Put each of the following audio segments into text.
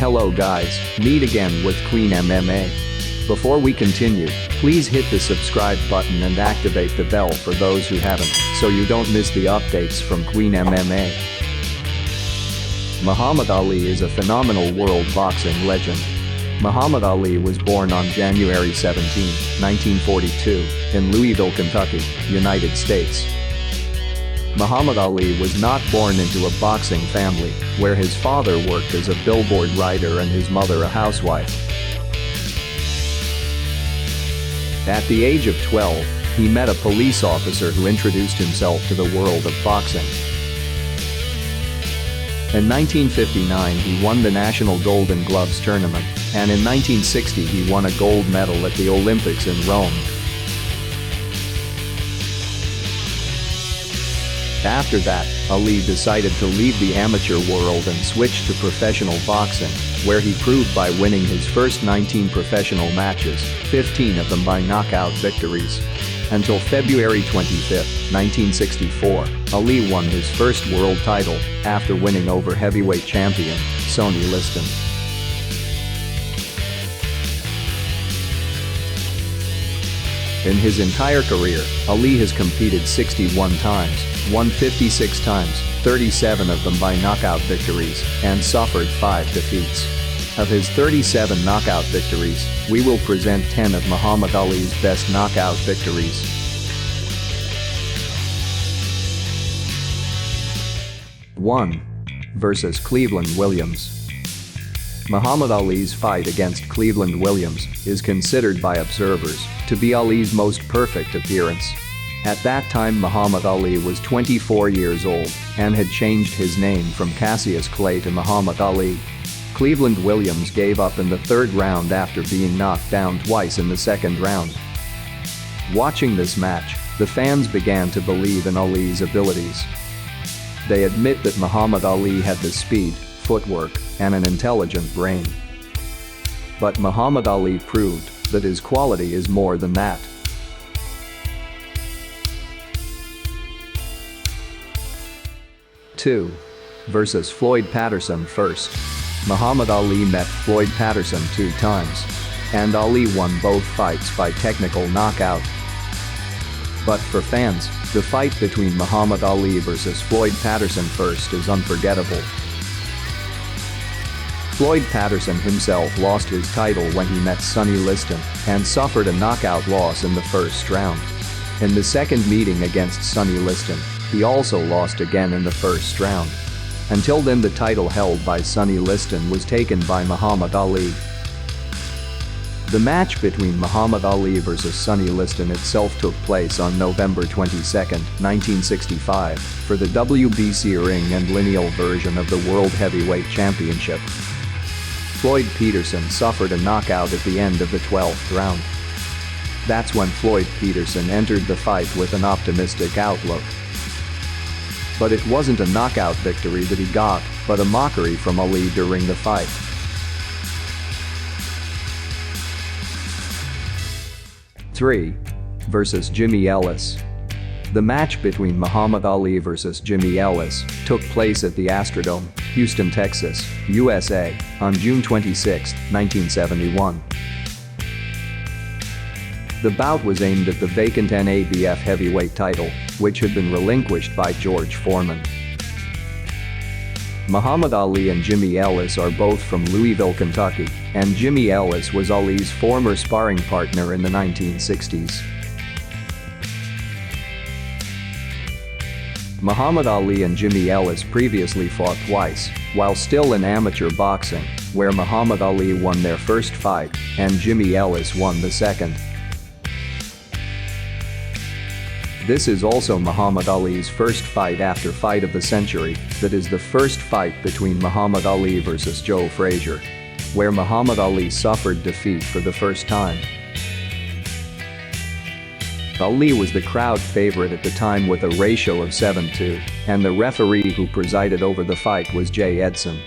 Hello guys, meet again with Queen MMA. Before we continue, please hit the subscribe button and activate the bell for those who haven't, so you don't miss the updates from Queen MMA. Muhammad Ali is a phenomenal world boxing legend. Muhammad Ali was born on January 17, 1942, in Louisville, Kentucky, United States. Muhammad Ali was not born into a boxing family, where his father worked as a billboard writer and his mother a housewife. At the age of 12, he met a police officer who introduced himself to the world of boxing. In 1959 he won the National Golden Gloves tournament, and in 1960 he won a gold medal at the Olympics in Rome. After that, Ali decided to leave the amateur world and switch to professional boxing, where he proved by winning his first 19 professional matches, 15 of them by knockout victories. Until February 25, 1964, Ali won his first world title, after winning over heavyweight champion, Sonny Liston. In his entire career, Ali has competed 61 times, won 56 times, 37 of them by knockout victories, and suffered 5 defeats. Of his 37 knockout victories, we will present 10 of Muhammad Ali's best knockout victories. 1. Versus Cleveland Williams. Muhammad Ali's fight against Cleveland Williams is considered by observers to be Ali's most perfect appearance. At that time Muhammad Ali was 24 years old and had changed his name from Cassius Clay to Muhammad Ali. Cleveland Williams gave up in the third round after being knocked down twice in the second round. Watching this match, the fans began to believe in Ali's abilities. They admit that Muhammad Ali had the speed, footwork, and an intelligent brain. But Muhammad Ali proved that his quality is more than that. 2. Versus Floyd Patterson. First, Muhammad Ali met Floyd Patterson 2 times, and Ali won both fights by technical knockout. But for fans, the fight between Muhammad Ali versus Floyd Patterson first is unforgettable. Floyd Patterson himself lost his title when he met Sonny Liston and suffered a knockout loss in the first round. In the second meeting against Sonny Liston, he also lost again in the first round. Until then the title held by Sonny Liston was taken by Muhammad Ali. The match between Muhammad Ali versus Sonny Liston itself took place on November 22, 1965, for the WBC ring and lineal version of the World Heavyweight Championship. Floyd Patterson suffered a knockout at the end of the 12th round. That's when Floyd Patterson entered the fight with an optimistic outlook. But it wasn't a knockout victory that he got, but a mockery from Ali during the fight. 3. Versus Jimmy Ellis. The match between Muhammad Ali versus Jimmy Ellis took place at the Astrodome, Houston, Texas, USA, on June 26, 1971. The bout was aimed at the vacant NABF heavyweight title, which had been relinquished by George Foreman. Muhammad Ali and Jimmy Ellis are both from Louisville, Kentucky, and Jimmy Ellis was Ali's former sparring partner in the 1960s. Muhammad Ali and Jimmy Ellis previously fought twice, while still in amateur boxing, where Muhammad Ali won their first fight, and Jimmy Ellis won the second. This is also Muhammad Ali's first fight after Fight of the Century, that is the first fight between Muhammad Ali versus Joe Frazier, where Muhammad Ali suffered defeat for the first time. Ali was the crowd favorite at the time with a ratio of 7-2, and the referee who presided over the fight was Jay Edson.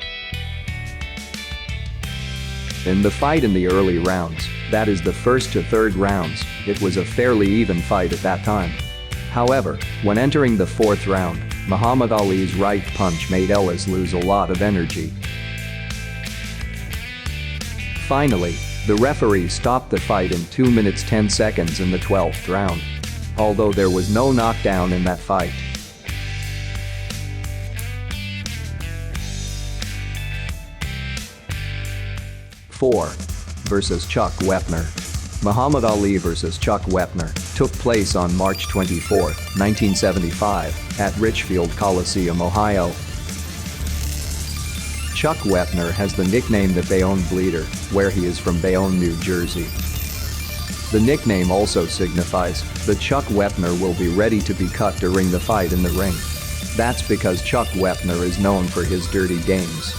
In the fight in the early rounds, that is the first to third rounds, it was a fairly even fight at that time. However, when entering the fourth round, Muhammad Ali's right punch made Ellis lose a lot of energy. Finally, the referee stopped the fight in 2 minutes 10 seconds in the 12th round. Although there was no knockdown in that fight. Four versus Chuck Wepner. Muhammad Ali vs. Chuck Wepner took place on March 24, 1975, at Richfield Coliseum, Ohio. Chuck Wepner has the nickname the Bayonne Bleeder, where he is from Bayonne, New Jersey. The nickname also signifies that Chuck Wepner will be ready to be cut during the fight in the ring. That's because Chuck Wepner is known for his dirty games.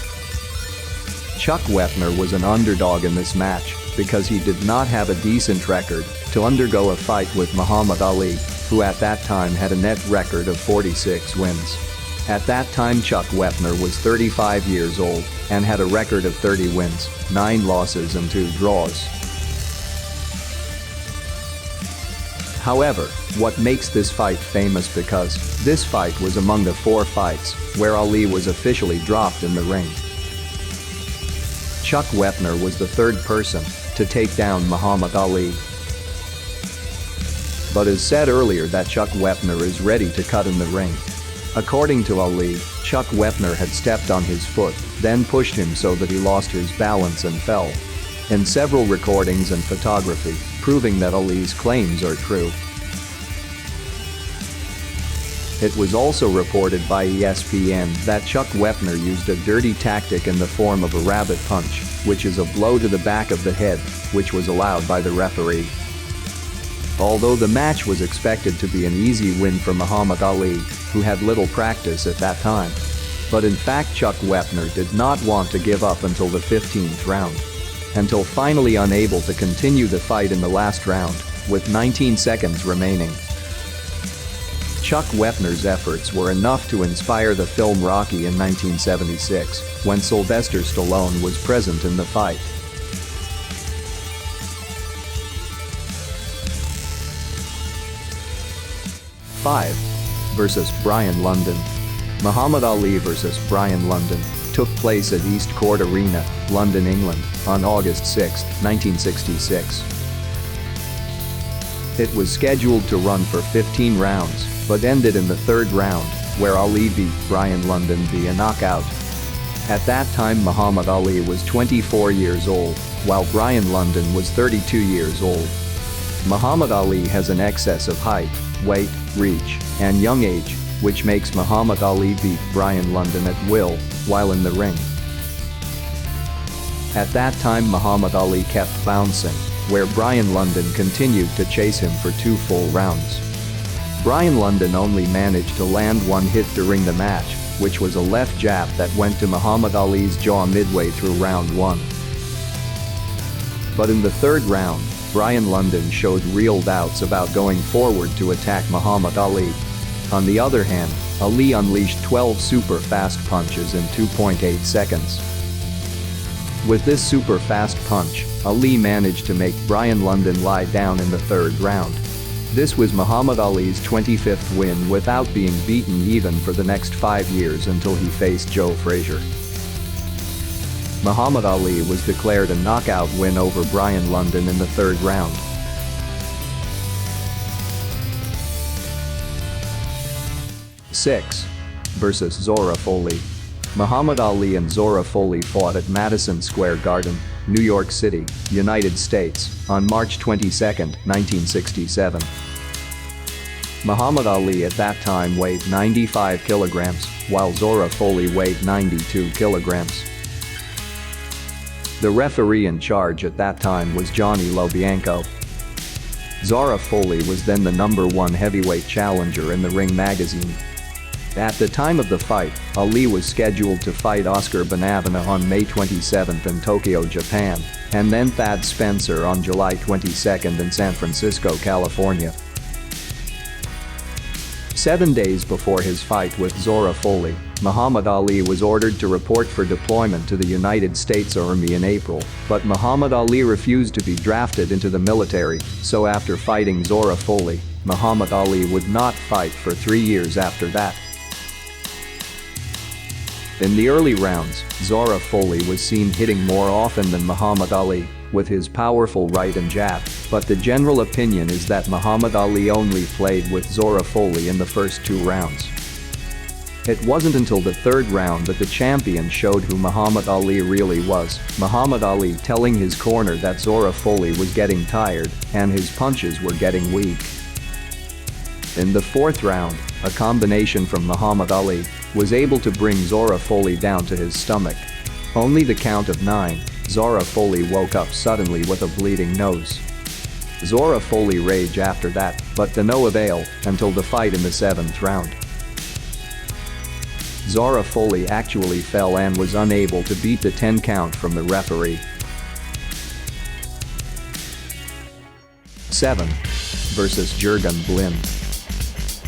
Chuck Wepner was an underdog in this match because he did not have a decent record to undergo a fight with Muhammad Ali, who at that time had a net record of 46 wins. At that time Chuck Wepner was 35 years old and had a record of 30 wins, 9 losses and 2 draws. However, what makes this fight famous because this fight was among the 4 fights where Ali was officially dropped in the ring. Chuck Wepner was the 3rd person to take down Muhammad Ali. But as said earlier that Chuck Wepner is ready to cut in the ring. According to Ali, Chuck Wepner had stepped on his foot, then pushed him so that he lost his balance and fell. In several recordings and photography, proving that Ali's claims are true. It was also reported by ESPN that Chuck Wepner used a dirty tactic in the form of a rabbit punch, which is a blow to the back of the head, which was allowed by the referee. Although the match was expected to be an easy win for Muhammad Ali, who had little practice at that time. But in fact Chuck Wepner did not want to give up until the 15th round. Until finally unable to continue the fight in the last round, with 19 seconds remaining. Chuck Wepner's efforts were enough to inspire the film Rocky in 1976, when Sylvester Stallone was present in the fight. Five versus Brian London. Muhammad Ali vs. Brian London took place at East Court Arena, London, England, on August 6, 1966. It was scheduled to run for 15 rounds, but ended in the 3rd round, where Ali beat Brian London via knockout. At that time Muhammad Ali was 24 years old, while Brian London was 32 years old. Muhammad Ali has an excess of height, weight, reach, and young age, which makes Muhammad Ali beat Brian London at will, while in the ring. At that time Muhammad Ali kept bouncing, where Brian London continued to chase him for 2 full rounds. Brian London only managed to land 1 hit during the match, which was a left jab that went to Muhammad Ali's jaw midway through round 1. But in the 3rd round, Brian London showed real doubts about going forward to attack Muhammad Ali. On the other hand, Ali unleashed 12 super fast punches in 2.8 seconds. With this super fast punch, Ali managed to make Brian London lie down in the 3rd round. This was Muhammad Ali's 25th win without being beaten even for the next 5 years until he faced Joe Frazier. Muhammad Ali was declared a knockout win over Brian London in the 3rd round. 6 versus Zora Folley. Muhammad Ali and Zora Folley fought at Madison Square Garden, New York City, United States, on March 22, 1967. Muhammad Ali at that time weighed 95 kilograms, while Zora Folley weighed 92 kilograms. The referee in charge at that time was Johnny Lobianco. Zora Folley was then the #1 heavyweight challenger in the Ring magazine. At the time of the fight, Ali was scheduled to fight Oscar Bonavena on May 27 in Tokyo, Japan, and then Thad Spencer on July 22 in San Francisco, California. 7 days before his fight with Zora Folley, Muhammad Ali was ordered to report for deployment to the United States Army in April, but Muhammad Ali refused to be drafted into the military, so after fighting Zora Folley, Muhammad Ali would not fight for 3 years after that. In the early rounds, Zora Foley was seen hitting more often than Muhammad Ali, with his powerful right and jab, but the general opinion is that Muhammad Ali only played with Zora Foley in the first 2 rounds. It wasn't until the 3rd round that the champion showed who Muhammad Ali really was, Muhammad Ali telling his corner that Zora Foley was getting tired and his punches were getting weak. In the 4th round, a combination from Muhammad Ali was able to bring Zora Foley down to his stomach. Only the count of 9, Zora Foley woke up suddenly with a bleeding nose. Zora Foley raged after that, but to no avail until the fight in the 7th round. Zora Foley actually fell and was unable to beat the 10 count from the referee. 7. Versus Jurgen Blin.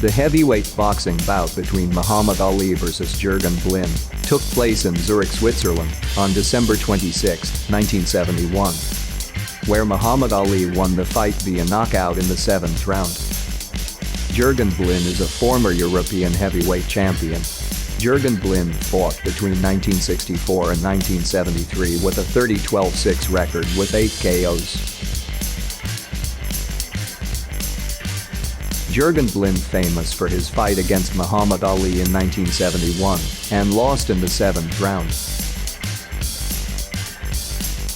The heavyweight boxing bout between Muhammad Ali vs Jurgen Blin took place in Zurich, Switzerland on December 26, 1971, where Muhammad Ali won the fight via knockout in the 7th round. Jurgen Blin is a former European heavyweight champion. Jurgen Blin fought between 1964 and 1973 with a 30-12-6 record with 8 KOs. Jurgen Blin famous for his fight against Muhammad Ali in 1971 and lost in the 7th round.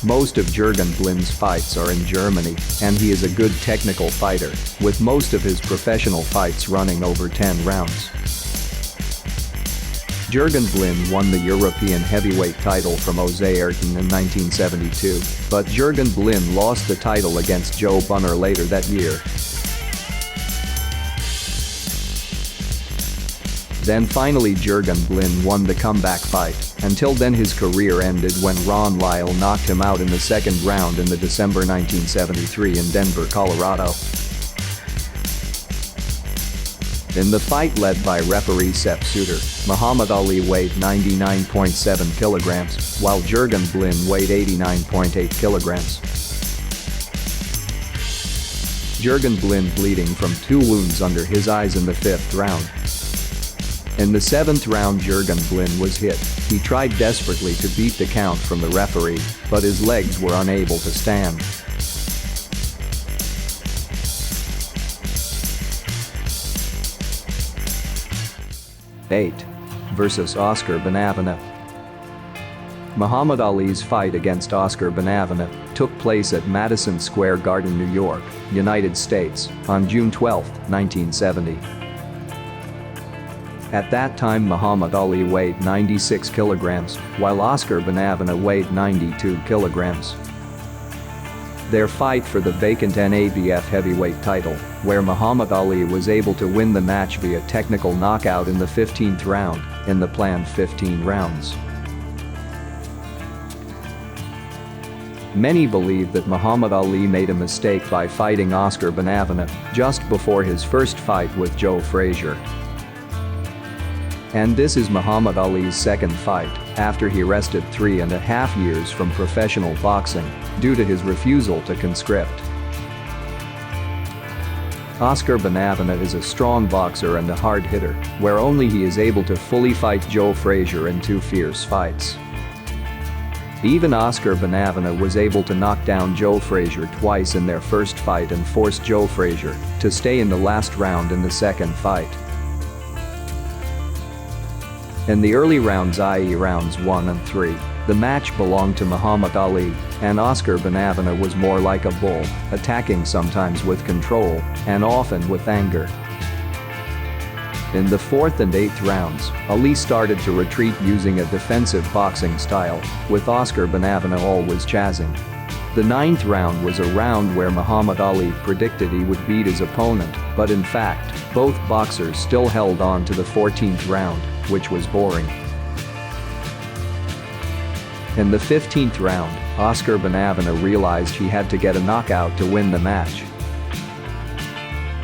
Most of Jurgen Blin's fights are in Germany, and he is a good technical fighter, with most of his professional fights running over 10 rounds. Jurgen Blin won the European heavyweight title from Jose Ayrton in 1972, but Jurgen Blin lost the title against Joe Bunner later that year. Then finally Jurgen Blin won the comeback fight. Until then his career ended when Ron Lyle knocked him out in the 2nd round in the December 1973 in Denver, Colorado. In the fight led by referee Sepp Suter, Muhammad Ali weighed 99.7 kilograms, while Jurgen Blin weighed 89.8 kilograms. Jurgen Blin bleeding from 2 wounds under his eyes in the 5th round. In the 7th round Jurgen Blin was hit. He tried desperately to beat the count from the referee, but his legs were unable to stand. Eight. Versus Oscar Bonavena. Muhammad Ali's fight against Oscar Bonavena took place at Madison Square Garden, New York, United States, on June 12, 1970. At that time Muhammad Ali weighed 96 kilograms, while Oscar Bonavena weighed 92 kilograms. Their fight for the vacant NABF heavyweight title, where Muhammad Ali was able to win the match via technical knockout in the 15th round, in the planned 15 rounds. Many believe that Muhammad Ali made a mistake by fighting Oscar Bonavena just before his first fight with Joe Frazier. And this is Muhammad Ali's 2nd fight, after he rested 3.5 years from professional boxing, due to his refusal to conscript. Oscar Bonavena is a strong boxer and a hard hitter, where only he is able to fully fight Joe Frazier in 2 fierce fights. Even Oscar Bonavena was able to knock down Joe Frazier twice in their first fight and force Joe Frazier to stay in the last round in the 2nd fight. In the early rounds, i.e. rounds 1 and 3, the match belonged to Muhammad Ali, and Oscar Bonavena was more like a bull, attacking sometimes with control and often with anger. In the 4th and 8th rounds, Ali started to retreat using a defensive boxing style, with Oscar Bonavena always chasing. The 9th round was a round where Muhammad Ali predicted he would beat his opponent, but in fact, both boxers still held on to the 14th round, which was boring. In the 15th round, Oscar Bonavena realized he had to get a knockout to win the match.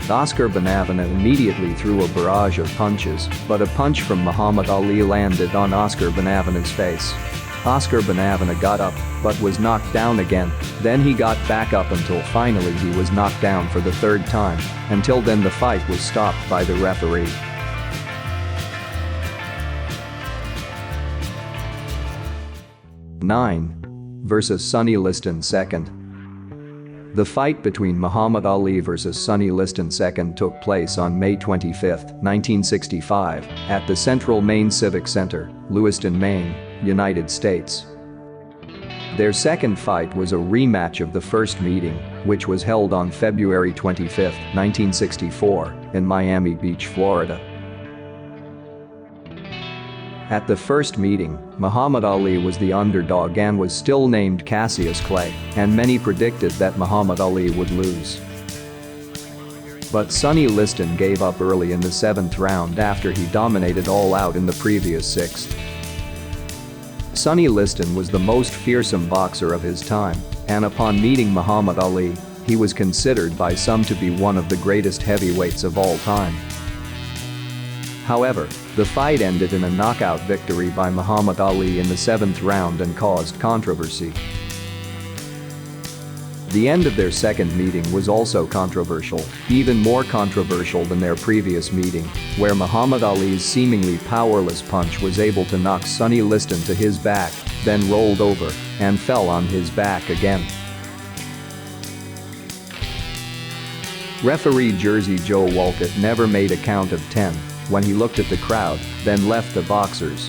Oscar Bonavena immediately threw a barrage of punches, but a punch from Muhammad Ali landed on Oscar Bonavena's face. Oscar Bonavena got up, but was knocked down again. Then he got back up until finally he was knocked down for the 3rd time. Until then the fight was stopped by the referee. 9 versus Sonny Liston 2nd. The fight between Muhammad Ali vs Sonny Liston 2nd took place on May 25, 1965, at the Central Maine Civic Center, Lewiston, Maine, United States. Their second fight was a rematch of the first meeting, which was held on February 25, 1964, in Miami Beach, Florida. At the first meeting, Muhammad Ali was the underdog and was still named Cassius Clay, and many predicted that Muhammad Ali would lose. But Sonny Liston gave up early in the 7th round after he dominated all out in the previous 6th. Sonny Liston was the most fearsome boxer of his time, and upon meeting Muhammad Ali, he was considered by some to be one of the greatest heavyweights of all time. However, the fight ended in a knockout victory by Muhammad Ali in the 7th round and caused controversy. The end of their second meeting was also controversial, even more controversial than their previous meeting, where Muhammad Ali's seemingly powerless punch was able to knock Sonny Liston to his back, then rolled over and fell on his back again. Referee Jersey Joe Walcott never made a count of 10 when he looked at the crowd, then left the boxers.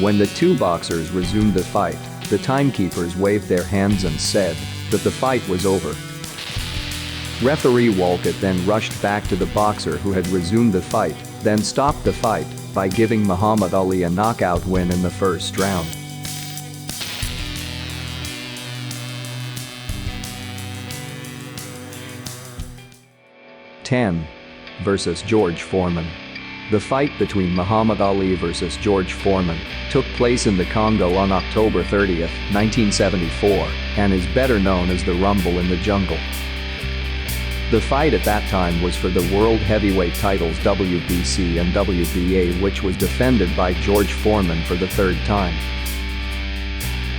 When the two boxers resumed the fight, the timekeepers waved their hands and said that the fight was over. Referee Walcott then rushed back to the boxer who had resumed the fight, then stopped the fight by giving Muhammad Ali a knockout win in the first round. Ten versus George Foreman. The fight between Muhammad Ali vs George Foreman took place in the Congo on October 30, 1974, and is better known as the Rumble in the Jungle. The fight at that time was for the World Heavyweight titles WBC and WBA, which was defended by George Foreman for the third time.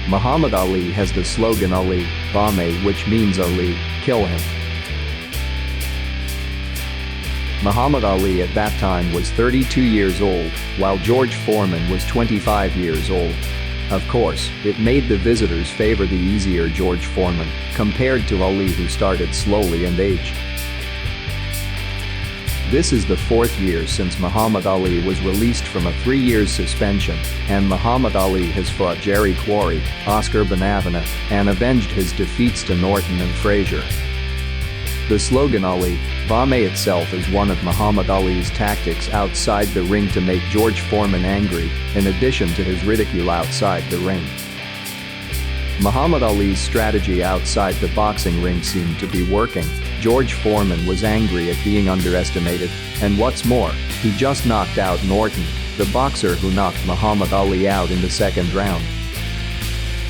Muhammad Ali has the slogan Ali, Bame, which means Ali, kill him. Muhammad Ali at that time was 32 years old, while George Foreman was 25 years old. Of course, it made the visitors favor the easier George Foreman, compared to Ali, who started slowly and aged. This is the 4th year since Muhammad Ali was released from a 3-year suspension, and Muhammad Ali has fought Jerry Quarry, Oscar Bonavena, and avenged his defeats to Norton and Frazier. The slogan Ali, Bame itself is one of Muhammad Ali's tactics outside the ring to make George Foreman angry, in addition to his ridicule outside the ring. Muhammad Ali's strategy outside the boxing ring seemed to be working. George Foreman was angry at being underestimated, and what's more, he just knocked out Norton, the boxer who knocked Muhammad Ali out in the 2nd round.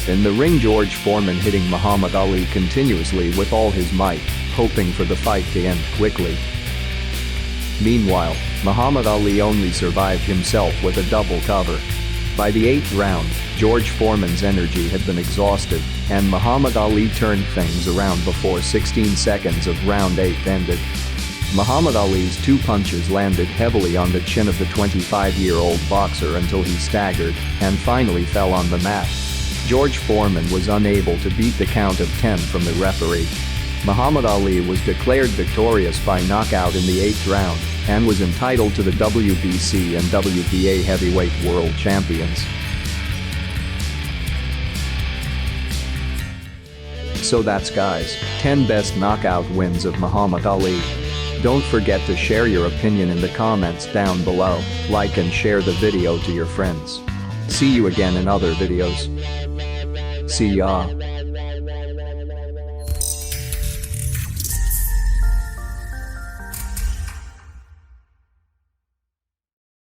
In the ring, George Foreman hitting Muhammad Ali continuously with all his might, hoping for the fight to end quickly. Meanwhile, Muhammad Ali only survived himself with a double cover. By the 8th round, George Foreman's energy had been exhausted, and Muhammad Ali turned things around before 16 seconds of round 8 ended. Muhammad Ali's 2 punches landed heavily on the chin of the 25-year-old boxer until he staggered and finally fell on the mat. George Foreman was unable to beat the count of 10 from the referee. Muhammad Ali was declared victorious by knockout in the 8th round and was entitled to the WBC and WBA heavyweight world champions. So that's guys, 10 best knockout wins of Muhammad Ali. Don't forget to share your opinion in the comments down below, like and share the video to your friends. See you again in other videos. See ya.